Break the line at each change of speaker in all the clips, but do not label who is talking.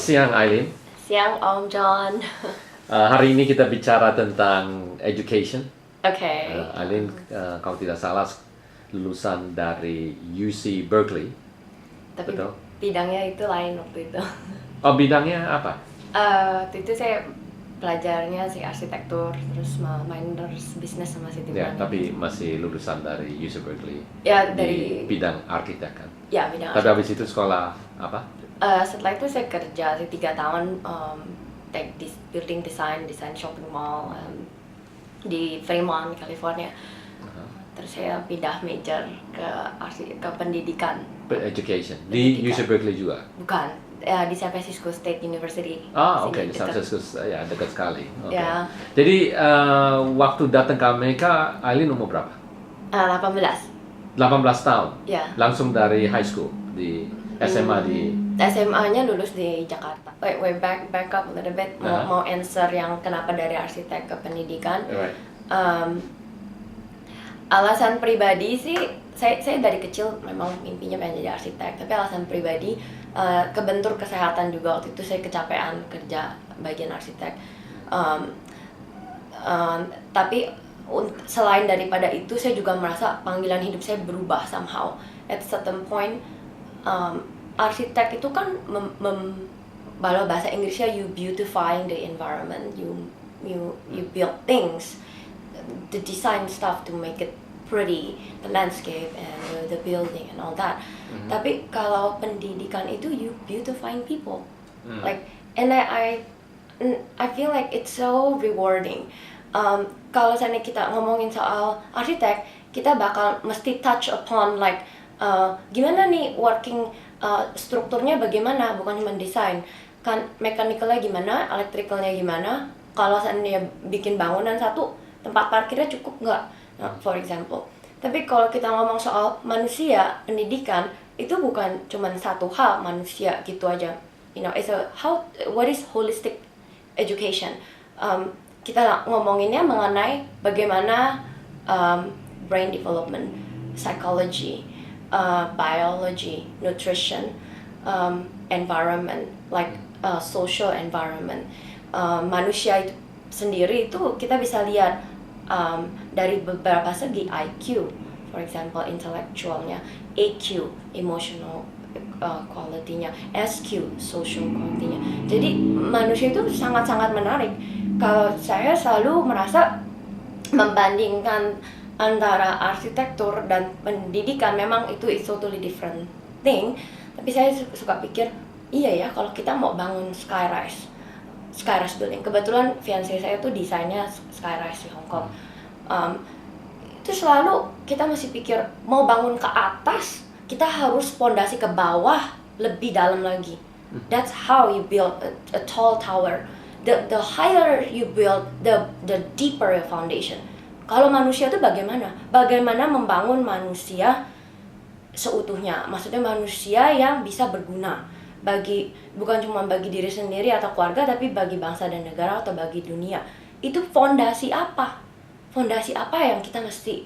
siang, Aileen.
Siang Om John.
Hari ini kita bicara tentang education.
Oke.
Aileen, kalau tidak salah, lulusan dari UC Berkeley.
Tapi
betul?
bidangnya itu lain waktu itu.
Oh, bidangnya apa?
Waktu itu saya belajarnya sih arsitektur, terus minors bisnis sama city
Ya,
planning.
tapi masih lulusan dari UC Berkeley.
Ya,
Di
dari
bidang arsitek kan.
ya bidang
Tapi habis itu sekolah apa?
setelah itu saya kerja sih 3 tahun building design shopping mall di Fremont, California. Terus saya pindah major ke pendidikan.
Education. Di
Pendidikan.
UC Berkeley juga?
Bukan, di San Francisco State University.
Ah,
Sini,
oke, di San
dekat.
Francisco, ya dekat sekali. Oke.
Ya.
Jadi waktu datang ke Amerika, Aileen umur berapa?
18.
18 tahun.
Ya.
Langsung dari high school di SMA di.
SMA-nya lulus di Jakarta. Wait, back up a little bit. Mau answer yang kenapa dari arsitek ke pendidikan.
Right.
Alasan pribadi sih, saya dari kecil memang mimpinya pengen jadi arsitek. Tapi alasan pribadi, kebentur kesehatan juga. Waktu itu saya kecapean kerja bagian arsitek. Tapi selain daripada itu, saya juga merasa panggilan hidup saya berubah somehow. At certain point, arsitek itu kan kalau bahasa Inggrisnya you beautifying the environment, you build things, the design stuff to make it pretty, the landscape and the building and all that. Tapi kalau pendidikan itu you beautifying people, like, and I feel like it's so rewarding. Kalau misalnya kita ngomongin soal arsitek, kita bakal mesti touch upon like gimana nih working strukturnya bagaimana, bukan cuma desain kan, mechanical-nya gimana, electrical-nya gimana, kalau seandainya bikin bangunan satu, tempat parkirnya cukup nggak, for example. Tapi kalau kita ngomong soal manusia, pendidikan itu bukan cuma satu hal manusia gitu aja, what is holistic education. Kita ngomonginnya mengenai bagaimana brain development, psychology, biology, nutrition, environment, like social environment. Manusia itu sendiri itu kita bisa lihat dari beberapa segi, IQ, for example, intellectualnya, EQ, emotional quality-nya, SQ, social quality-nya. Jadi manusia itu sangat-sangat menarik. Kalau saya selalu merasa membandingkan antara arsitektur dan pendidikan, memang itu is totally different thing. Tapi saya suka pikir, iya ya, kalau kita mau bangun skyrise building. Kebetulan fiancé saya tuh desainnya skyrise di Hong Kong. Itu selalu kita masih pikir mau bangun ke atas, kita harus pondasi ke bawah lebih dalam lagi. That's how you build a tall tower. The higher you build, the deeper your foundation. Kalau manusia itu bagaimana? Bagaimana membangun manusia seutuhnya? Maksudnya manusia yang bisa berguna bukan cuma bagi diri sendiri atau keluarga, tapi bagi bangsa dan negara atau bagi dunia. Itu fondasi apa? Fondasi apa yang kita mesti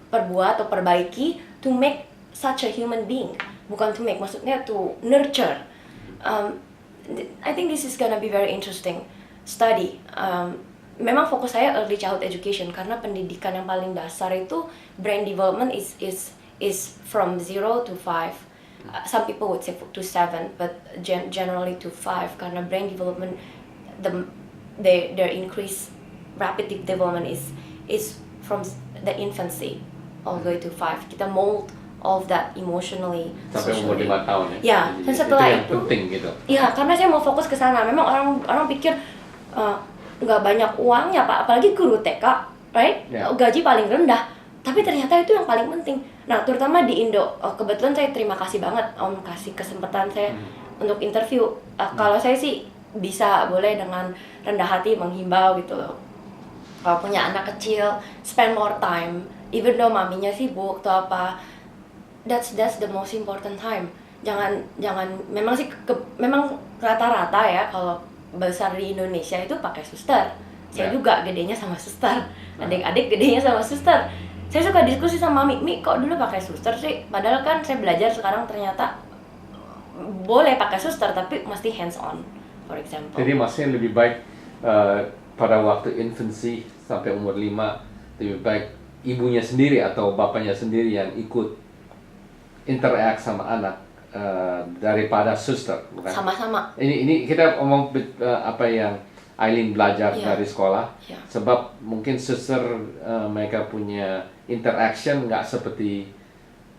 perbuat atau perbaiki to make such a human being? Bukan to make, maksudnya to nurture. I think this is gonna be very interesting study. Memang fokus saya early childhood education karena pendidikan yang paling dasar itu brain development is from 0 to 5. Some people would say to 7, but generally to 5 karena brain development their increase rapid development is from the infancy all the way to 5. Kita mold all of that emotionally,
Sampai umur
socially.
5 tahun ya?
Ya, dan setelah
yang
itu
penting gitu.
Ya, karena saya mau fokus ke sana. Memang orang pikir nggak banyak uangnya, Pak, apalagi guru TK, right?
Yeah.
Gaji paling rendah. Tapi ternyata itu yang paling penting. Nah, terutama di Indo, kebetulan saya terima kasih banget Om kasih kesempatan saya untuk interview. Kalau saya sih bisa boleh dengan rendah hati menghimbau gitu loh. Kalau punya anak kecil, spend more time. Even though maminya sibuk atau apa, that's the most important time. Jangan memang sih memang rata-rata ya kalau besar di Indonesia itu pakai suster. Saya juga gedenya sama suster. Adik-adik gedenya sama suster. Saya suka diskusi sama Mami, kok dulu pakai suster sih? Padahal kan saya belajar sekarang ternyata boleh pakai suster tapi mesti hands on, for example.
Jadi maksudnya lebih baik pada waktu infancy sampai umur 5 lebih baik ibunya sendiri atau bapaknya sendiri yang ikut interact sama anak daripada suster, bukan?
Sama-sama.
Ini kita ngomong apa yang Aileen belajar dari sekolah, sebab mungkin suster mereka punya interaction nggak seperti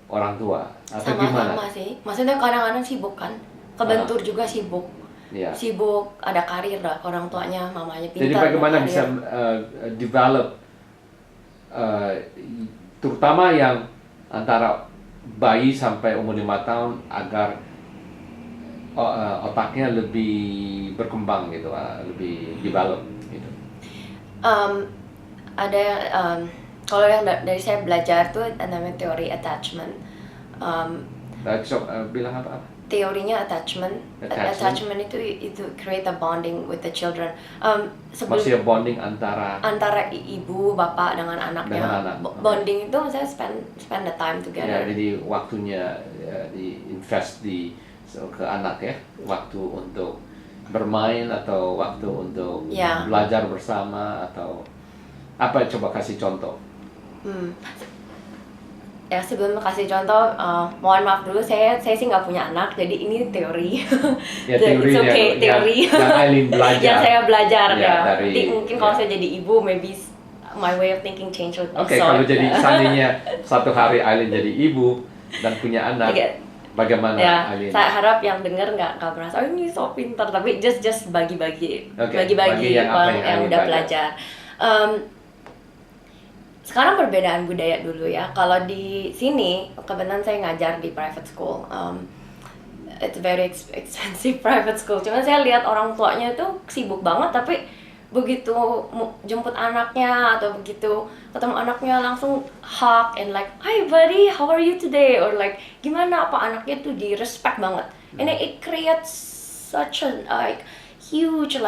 orang tua atau gimana?
Sama-sama sih, maksudnya kadang-kadang sibuk kan, kebentur juga sibuk. Sibuk, ada karir lah, orang tuanya, mamanya pintar.
Jadi bagaimana bisa develop, terutama yang antara bayi sampai umur 5 tahun agar otaknya lebih berkembang gitu, lebih develop gitu.
Ada kalau yang dari saya belajar tuh namanya teori attachment.
Bilang apa?
Teorinya attachment itu create a bonding with the children.
Maksudnya bonding antara
ibu bapak dengan anaknya. Bonding itu maksudnya spend the time together.
Ya, jadi waktunya di invest ke anak ya, waktu untuk bermain atau waktu untuk belajar bersama atau apa, coba kasih contoh.
Ya, sebelum kasih contoh, mohon maaf dulu, saya sih nggak punya anak, jadi ini teori.
Ya, teori yang Aileen belajar.
Yang saya belajar ya.
Dari,
mungkin kalau saya jadi ibu, maybe my way of thinking change would be
Oke, kalau jadi seandainya satu hari Aileen jadi ibu dan punya anak, bagaimana Aileen?
Saya harap yang dengar nggak merasa ini so pintar, tapi just bagi-bagi yang udah belajar. Sekarang perbedaan budaya dulu ya. Kalau di sini, kebetulan saya ngajar di private school. It's very expensive private school. Cuma saya lihat orang tuanya itu sibuk banget, tapi begitu jemput anaknya atau begitu ketemu anaknya langsung hug and like, "Hi buddy, how are you today?" Or like, gimana apa anaknya tuh di respect banget. And it creates such a huge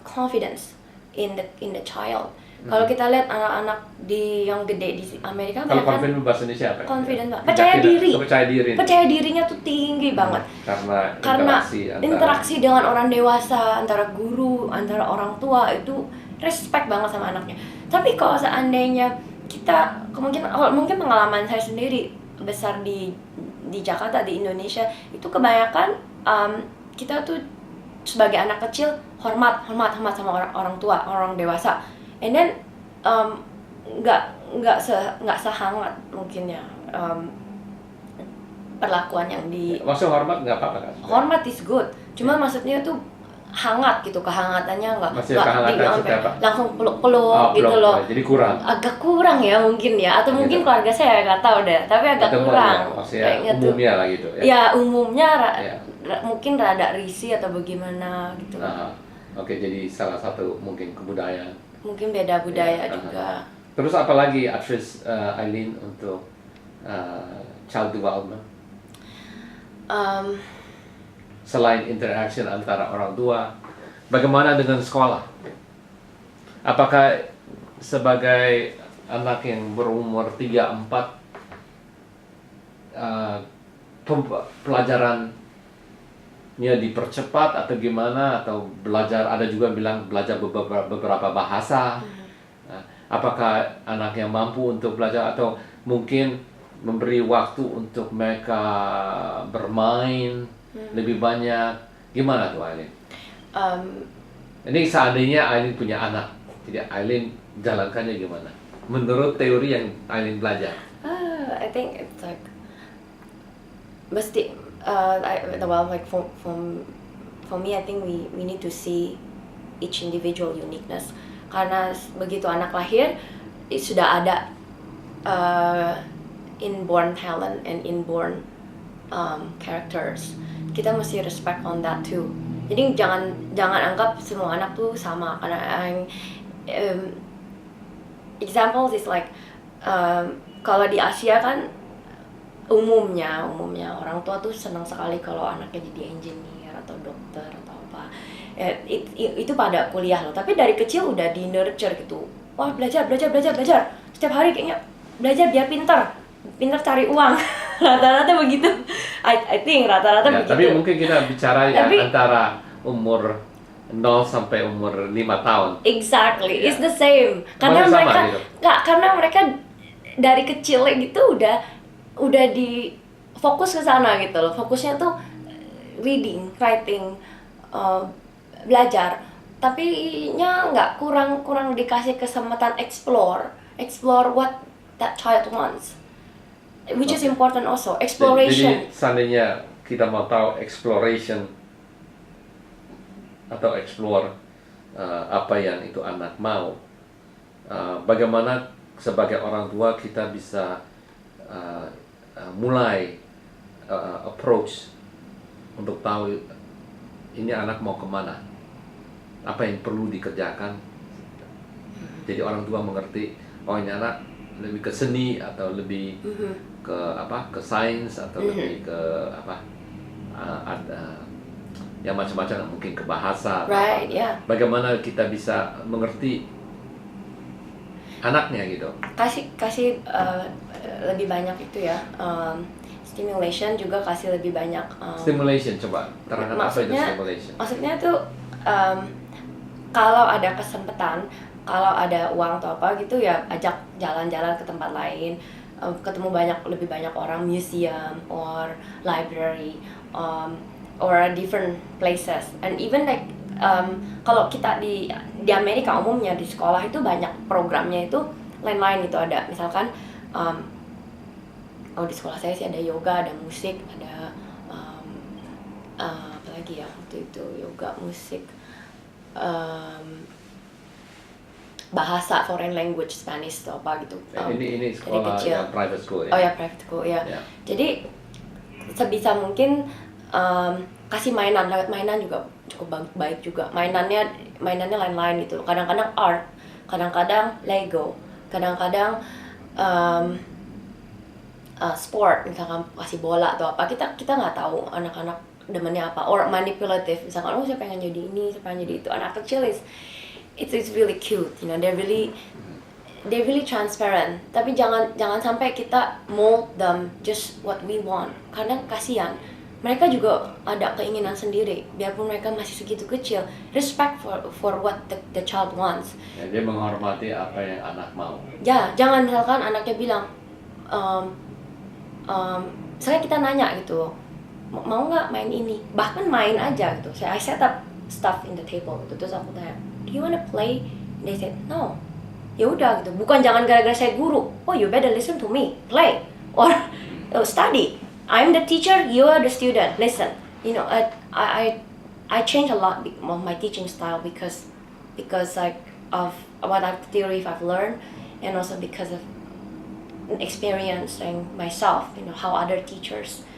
confidence in the child. Kalau kita lihat anak-anak yang gede di Amerika,
kalau confident bahasa Indonesia apa?
Confident, percaya dirinya tuh tinggi banget. Karena interaksi dengan orang dewasa, antara guru, antara orang tua itu respect banget sama anaknya. Tapi kalau seandainya kita mungkin pengalaman saya sendiri besar di Jakarta, di Indonesia, itu kebanyakan kita tuh sebagai anak kecil hormat sama orang tua, orang dewasa. And then nggak sehangat mungkin ya perlakuan yang
maksudnya hormat nggak apa-apa kan?
Hormat is good, cuma maksudnya tuh hangat gitu, kehangatannya nggak langsung peluk gitu loh.
Jadi kurang.
Agak kurang ya mungkin ya, atau mungkin keluarga saya nggak tahu deh, tapi agak kurang.
Maksudnya umumnya lah gitu ya?
Ya umumnya mungkin rada risih atau bagaimana gitu.
Oke, jadi salah satu mungkin kebudayaan.
Mungkin beda budaya juga.
Terus apa lagi advice Aileen untuk child development? Selain interaction antara orang tua, bagaimana dengan sekolah? Apakah sebagai anak yang berumur 3-4 pelajarannya dipercepat atau gimana, atau belajar, ada juga bilang belajar beberapa bahasa. Apakah anak yang mampu untuk belajar atau mungkin memberi waktu untuk mereka bermain lebih banyak, gimana tuh Aileen? Ini seandainya Aileen punya anak, tidak, Aileen jalankannya gimana? Menurut teori yang Aileen belajar?
I think it's like mesti for me I think we need to see each individual uniqueness, karena begitu anak lahir sudah ada inborn talent and inborn characters. Kita mesti respect on that too. Jadi jangan anggap semua anak tuh sama, karena examples is like kalau di Asia kan umumnya orang tua tuh senang sekali kalau anaknya jadi engineer atau dokter atau apa. Itu pada kuliah loh, tapi dari kecil udah di nurture gitu. Wah, belajar setiap hari, kayaknya belajar biar pintar cari uang. Rata-rata begitu. I think rata-rata
Ya,
begitu.
tapi mungkin kita bicara ya
Tapi-
antara umur 0 sampai umur 5 tahun.
Exactly,
Ya.
it's the same. Karena
Sama
mereka
gitu.
karena mereka dari kecil gitu udah di fokus ke sana gitu loh. Fokusnya tuh reading, writing, belajar. Tapi nya nggak kurang dikasih kesempatan explore what that child wants. Which is
Okay.
important also.
Jadi
Exploration.
seandainya kita mau tahu exploration atau explore apa yang itu anak mau, bagaimana sebagai orang tua kita bisa mulai approach untuk tahu ini anak mau kemana, apa yang perlu dikerjakan. Jadi orang tua mengerti, oh ini anak lebih ke seni atau lebih ke ke sains atau lebih ke yang macam-macam, mungkin ke bahasa atau
Right,
apa.
yeah.
Bagaimana kita bisa mengerti anaknya gitu.
Kasih lebih banyak itu ya. Stimulation juga kasih lebih banyak.
Stimulation, coba terangkan apa itu stimulation.
Maksudnya tuh kalau ada kesempatan, kalau ada uang atau apa gitu ya, ajak jalan-jalan ke tempat lain, ketemu lebih banyak orang, museum or library, or different places. And even like kalau kita di Amerika umumnya di sekolah itu banyak programnya itu lain-lain gitu, ada misalkan di sekolah saya sih ada yoga, ada musik, ada apa lagi ya waktu itu, yoga, musik, bahasa, foreign language, Spanish atau apa gitu.
Ini sekolah
kecil.
yang private school ya.
Oh ya, private school ya.
Ya.
Jadi sebisa mungkin kasih mainan, lewat mainan juga cukup baik juga. Mainannya lain-lain gitu. Kadang-kadang art, kadang-kadang Lego, kadang-kadang sport, misalkan kasih bola atau apa. Kita nggak tahu anak-anak demennya apa. Or manipulative, misalkan saya pengen jadi ini, saya pengen jadi itu. Anak kecil it's really cute, you know, they're really transparent. Tapi jangan sampai kita mold them just what we want, karena kasihan. Mereka juga ada keinginan sendiri, biarpun mereka masih segitu kecil. Respect for what the child wants.
Ya, dia menghormati apa yang anak mau.
Ya, jangan misalkan anaknya bilang, saya kita nanya gitu, mau nggak main ini? Bahkan main aja gitu. I set up stuff in the table gitu, terus aku tanya, do you wanna play? They said no. Ya udah gitu. Bukan jangan gara-gara saya guru. Oh, you better listen to me. Play or study. I'm the teacher, you are the student. Listen. You know, I change a lot of my teaching style because like of what theory I've learned, and also because of experiencing myself. You know how other teachers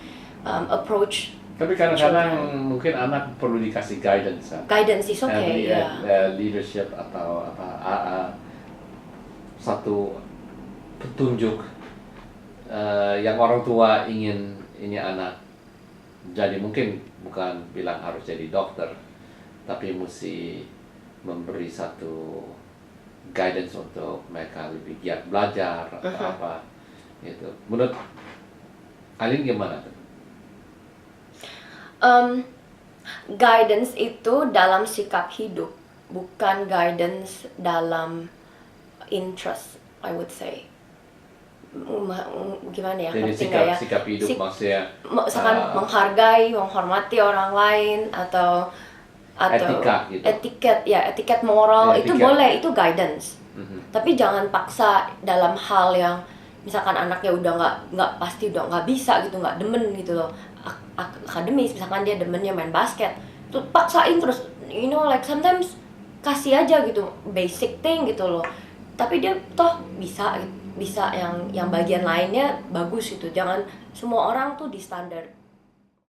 approach.
Tapi kadang-kadang mungkin anak perlu dikasih guidance kan?
Guidance is okay, yeah.
Leadership atau satu petunjuk yang orang tua ingin ini anak jadi, mungkin bukan bilang harus jadi dokter, tapi mesti memberi satu guidance untuk mereka lebih giat belajar atau apa gitu. Menurut Alin gimana tuh?
Guidance itu dalam sikap hidup, bukan guidance dalam interest, I would say. Gimana ya?
Jadi
Ngerti nggak ya?
sikap hidup maksudnya
Misalkan menghargai, menghormati orang lain atau
etika gitu.
Etiket moral,
Ya,
itu
etiket.
boleh, itu guidance.
Mhm.
Tapi jangan paksa dalam hal yang misalkan anaknya udah nggak pasti udah nggak bisa gitu, nggak demen gitu loh. Akademis, misalkan dia demennya main basket, tuh paksain terus, you know, like sometimes kasih aja gitu basic thing gitu loh. Tapi dia toh bisa yang bagian lainnya bagus gitu. Jangan semua orang tuh di standar